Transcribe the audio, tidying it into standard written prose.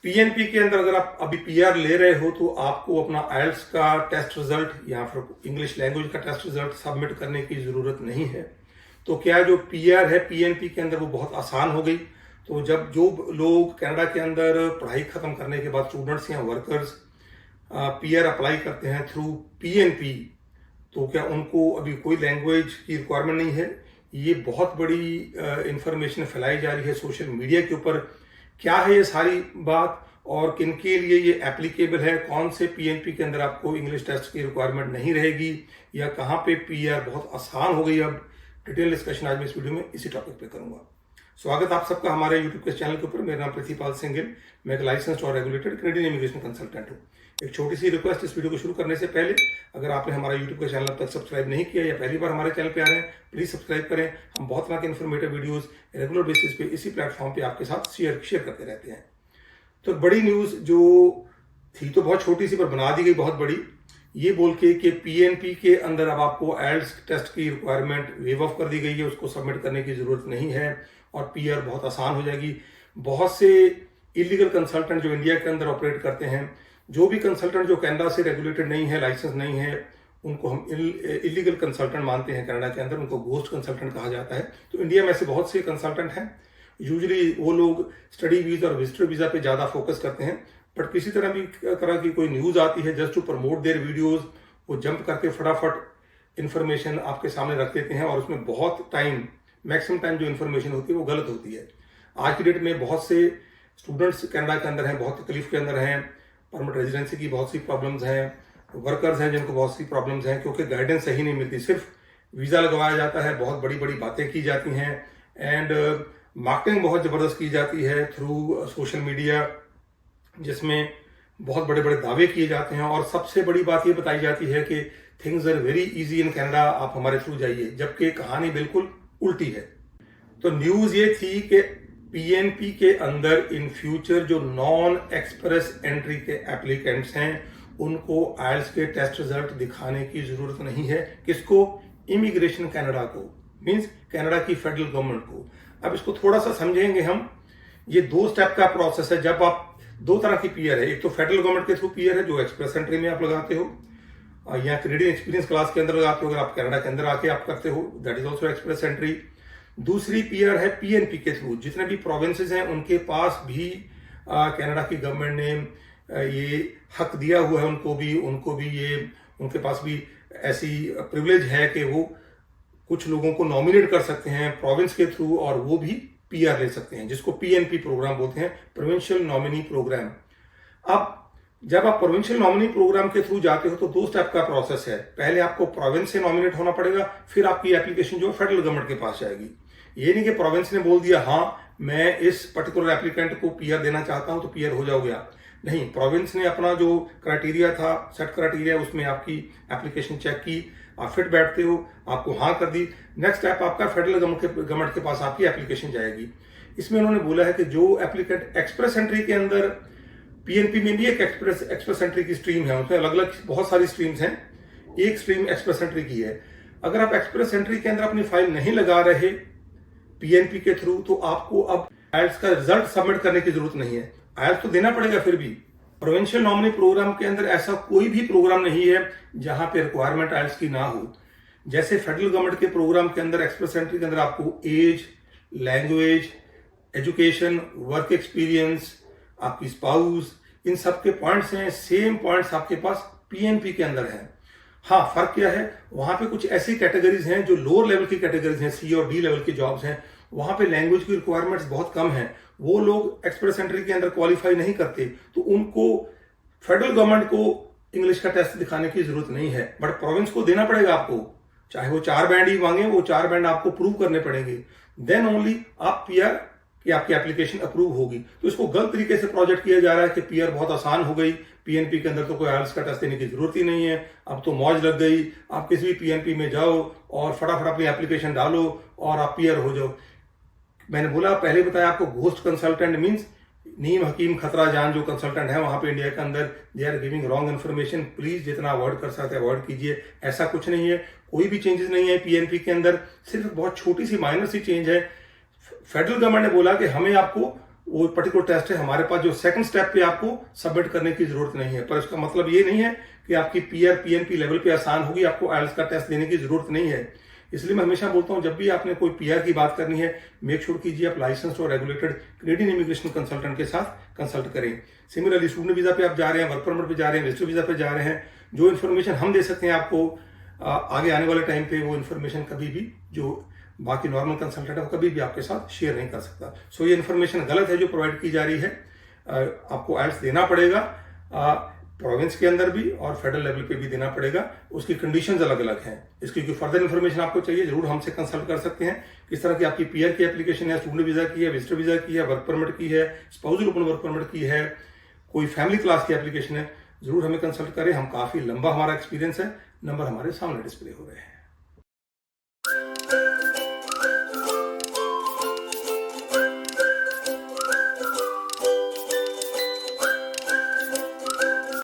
PNP के अंदर अगर आप अभी पीआर ले रहे हो तो आपको अपना आइल्स का टेस्ट रिजल्ट या फिर इंग्लिश लैंग्वेज का टेस्ट रिजल्ट सबमिट करने की जरूरत नहीं है। तो क्या जो पीआर है पीएनपी के अंदर वो बहुत आसान हो गई। तो जब जो लोग कनाडा के अंदर पढ़ाई खत्म करने के बाद स्टूडेंट्स या वर्कर्स पीआर अप्लाई करते हैं थ्रू पीएनपी, तो क्या उनको अभी कोई लैंग्वेज की रिक्वायरमेंट नहीं है। ये बहुत बड़ी इंफॉर्मेशन फैलाई जा रही है सोशल मीडिया के ऊपर। क्या है ये सारी बात और किन के लिए ये एप्लीकेबल है, कौन से पीएनपी के अंदर आपको इंग्लिश टेस्ट की रिक्वायरमेंट नहीं रहेगी या कहाँ पे पीआर बहुत आसान हो गई, अब डिटेल डिस्कशन आज मैं इस वीडियो में इसी टॉपिक पे करूंगा। स्वागत आप सबका हमारे यूट्यूब के चैनल के ऊपर। मेरा नाम पृथ्वीपाल सिंह गिल, मैं एक लाइसेंस्ड और रेगुलेटेड कैनेडियन इमिग्रेशन कंसल्टेंट हूँ। एक छोटी सी रिक्वेस्ट, इस वीडियो को शुरू करने से पहले अगर आपने हमारा यूट्यूब का चैनल अब तक सब्सक्राइब नहीं किया या पहली बार हमारे चैनल पे आ रहे हैं, प्लीज सब्सक्राइब करें। हम बहुत तरह के इन्फॉर्मेटिव वीडियोस रेगुलर बेसिस पे इसी प्लेटफॉर्म पे आपके साथ शेयर करते रहते हैं। तो बड़ी न्यूज जो थी तो बहुत छोटी सी पर बना दी गई बहुत बड़ी, ये बोल के कि पीएनपी के अंदर अब आपको आइल्स टेस्ट की रिक्वायरमेंट वेव ऑफ कर दी गई है, उसको सबमिट करने की जरूरत नहीं है और पीआर बहुत आसान हो जाएगी। बहुत से इलीगल कंसल्टेंट जो इंडिया के अंदर ऑपरेट करते हैं, जो भी कंसल्टेंट जो कनाडा से रेगुलेटेड नहीं है, लाइसेंस नहीं है, उनको हम इलीगल कंसल्टेंट मानते हैं कनाडा के अंदर, उनको घोस्ट कंसल्टेंट कहा जाता है। तो इंडिया में ऐसे बहुत से कंसल्टेंट हैं। यूजुअली वो लोग स्टडी वीजा और विजिटर वीजा पे ज्यादा फोकस करते हैं, बट किसी तरह भी तरह की कोई न्यूज आती है just to promote their videos, वो जंप करके फटाफट इंफॉर्मेशन आपके सामने रख देते हैं और उसमें बहुत टाइम, मैक्सिमम टाइम जो इन्फॉर्मेशन होती है वो गलत होती है। आज की डेट में बहुत से स्टूडेंट्स कनाडा के अंदर हैं, बहुत तकलीफ के अंदर हैं, परमानेंट रेजिडेंसी की बहुत सी प्रॉब्लम्स हैं, वर्कर्स हैं जिनको बहुत सी प्रॉब्लम्स हैं क्योंकि गाइडेंस सही नहीं मिलती। सिर्फ वीजा लगवाया जाता है, बहुत बड़ी बड़ी बातें की जाती हैं एंड मार्केटिंग बहुत जबरदस्त की जाती है थ्रू सोशल मीडिया, जिसमें बहुत बड़े बड़े दावे किए जाते हैं और सबसे बड़ी बात ये बताई जाती है कि things are very easy in Canada, आप हमारे थ्रू जाइए, जबकि कहानी बिल्कुल उल्टी है। तो न्यूज ये थी कि पीएनपी के अंदर इन फ्यूचर जो नॉन एक्सप्रेस एंट्री के एप्लीकेंट्स हैं उनको आइल्स के टेस्ट रिजल्ट दिखाने की जरूरत नहीं है। किसको? इमिग्रेशन कनाडा को, मींस कनाडा की फेडरल गवर्नमेंट को। अब इसको थोड़ा सा समझेंगे हम। ये 2 स्टेप का प्रोसेस है। जब आप 2 तरह की पीआर है, एक तो फेडरल गवर्नमेंट के थ्रू पीआर है जो एक्सप्रेस एंट्री में आप लगाते हो या कैनेडियन एक्सपीरियंस क्लास के अंदर लगाते हो, अगर आप कनाडा के अंदर आके आप करते हो, that is also express entry. दूसरी पीआर है पीएनपी के थ्रू। जितने भी प्रोविंसेस हैं उनके पास भी कनाडा की गवर्नमेंट ने ये हक दिया हुआ है, उनको भी ये, उनके पास भी ऐसी प्रिविलेज है कि वो कुछ लोगों को नॉमिनेट कर सकते हैं प्रोविंस के थ्रू और वो भी पीआर ले सकते हैं, जिसको पीएनपी प्रोग्राम बोलते हैं, प्रोविंशियल नॉमिनी प्रोग्राम। अब जब आप प्रोविंशियल नॉमिनी प्रोग्राम के थ्रू जाते हो तो 2 स्टेप का प्रोसेस है। पहले आपको प्रोविंस से नॉमिनेट होना पड़ेगा, फिर आपकी एप्लीकेशन जो फेडरल गवर्नमेंट के पास जाएगी। ये नहीं कि प्रोविंस ने बोल दिया हाँ मैं इस पर्टिकुलर एप्लीकेंट को पीआर देना चाहता हूं तो पीआर हो जाओगे आप। नहीं, प्रोविंस ने अपना जो क्राइटेरिया था, सेट क्राइटेरिया, उसमें आपकी एप्लीकेशन चेक की, आप फिट बैठते हो, आपको हाँ कर दी। नेक्स्ट स्टेप आपका फेडरल गवर्नमेंट के पास आपकी एप्लीकेशन जाएगी। इसमें उन्होंने बोला है कि जो एप्लीकेंट एक्सप्रेस एंट्री के अंदर, पीएनपी में भी एक एक्सप्रेस एंट्री की स्ट्रीम है, उसमें अलग अलग बहुत सारी स्ट्रीम्स हैं, एक स्ट्रीम एक्सप्रेस एंट्री की है। अगर आप एक्सप्रेस एंट्री के अंदर अपनी फाइल नहीं लगा रहे पीएनपी के थ्रू तो आपको अब आइल्स का रिजल्ट सबमिट करने की जरूरत नहीं है। आइल्स तो देना पड़ेगा फिर भी। प्रोविंशियल नॉमिनी प्रोग्राम के अंदर ऐसा कोई भी प्रोग्राम नहीं है जहां पे रिक्वायरमेंट आइल्स की ना हो। जैसे फेडरल गवर्नमेंट के प्रोग्राम के अंदर एक्सप्रेस एंट्री के अंदर आपको age, language, education, work experience, आपकी स्पाउस, इन सब के पॉइंट्स हैं, सेम पॉइंट्स आपके पास पीएनपी के अंदर हैं। हाँ, फर्क क्या है, वहां पे कुछ ऐसी कैटेगरीज हैं जो लोअर लेवल की कैटेगरीज हैं, सी और डी लेवल की जॉब्स हैं, वहां पे लैंग्वेज की रिक्वायरमेंट्स बहुत कम है, वो लोग एक्सप्रेस एंट्री के अंदर क्वालिफाई नहीं करते, तो उनको फेडरल गवर्नमेंट को इंग्लिश का टेस्ट दिखाने की जरूरत नहीं है। बट प्रोविंस को देना पड़ेगा आपको, चाहे वो 4 बैंड ही मांगे, वो 4 बैंड आपको प्रूव करने पड़ेंगे, देन ओनली आप पीआर कि आपकी एप्लीकेशन अप्रूव होगी। तो इसको गलत तरीके से प्रोजेक्ट किया जा रहा है कि पीआर बहुत आसान हो गई, पीएनपी के अंदर तो कोई आइल्स का टेस्ट देने की जरूरत ही नहीं है, अब तो मौज लग गई, आप किसी भी पीएनपी में जाओ और फटाफट अपनी एप्लीकेशन डालो और आप पीआर हो जाओ। मैंने बोला, पहले बताया आपको, घोस्ट कंसल्टेंट मीन्स नीम हकीम खतरा जान जो कंसल्टेंट है वहां पे इंडिया के अंदर, they are giving wrong information. Please जितना अवॉइड कर सकते हैं अवॉइड कीजिए। ऐसा कुछ नहीं है, कोई भी चेंजेस नहीं है पीएनपी के अंदर, सिर्फ बहुत छोटी सी माइनर सी चेंज है। फेडरल गवर्नमेंट ने बोला कि हमें आपको वो पर्टिकुलर टेस्ट है हमारे पास, जो सेकंड स्टेप पे आपको सबमिट करने की जरूरत नहीं है। पर इसका मतलब ये नहीं है कि आपकी पीआर पीएनपी लेवल पे आसान होगी, आपको आइल्स का टेस्ट देने की जरूरत नहीं है। इसलिए मैं हमेशा बोलता हूं, जब भी आपने कोई पीआर की बात करनी है, मेक श्योर कीजिए आप लाइसेंस्ड और रेगुलेटेड कैनेडियन इमिग्रेशन कंसल्टेंट के साथ कंसल्ट करें। सिमिलरली स्टूडेंट वीजा पे आप जा रहे हैं, वर्क परमिट पे जा रहे हैं, विजिटर वीजा पे जा रहे हैं, जो इन्फॉर्मेशन हम दे सकते हैं आपको आगे आने वाले टाइम पे, वो इन्फॉर्मेशन कभी भी जो बाकी नॉर्मल कंसल्टेंट है वो कभी भी आपके साथ शेयर नहीं कर सकता। सो ये इन्फॉर्मेशन गलत है जो प्रोवाइड की जा रही है। आपको आइल्स देना पड़ेगा, प्रोविंस के अंदर भी और फेडरल लेवल पे भी देना पड़ेगा। उसकी कंडीशंस अलग अलग हैं। इसकी कोई फर्दर इन्फॉर्मेशन आपको चाहिए, जरूर हमसे कंसल्ट कर सकते हैं। किस तरह की आपकी पीआर की एप्लीकेशन है, स्टूडेंट वीजा की है, विजिटर वीजा की है, वर्क परमिट की है, स्पाउसल ओपन वर्क परमिट की है, कोई फैमिली क्लास की एप्लीकेशन है, जरूर हमें कंसल्ट करें। हम काफी लंबा हमारा एक्सपीरियंस है। नंबर हमारे सामने डिस्प्ले हो रहे हैं।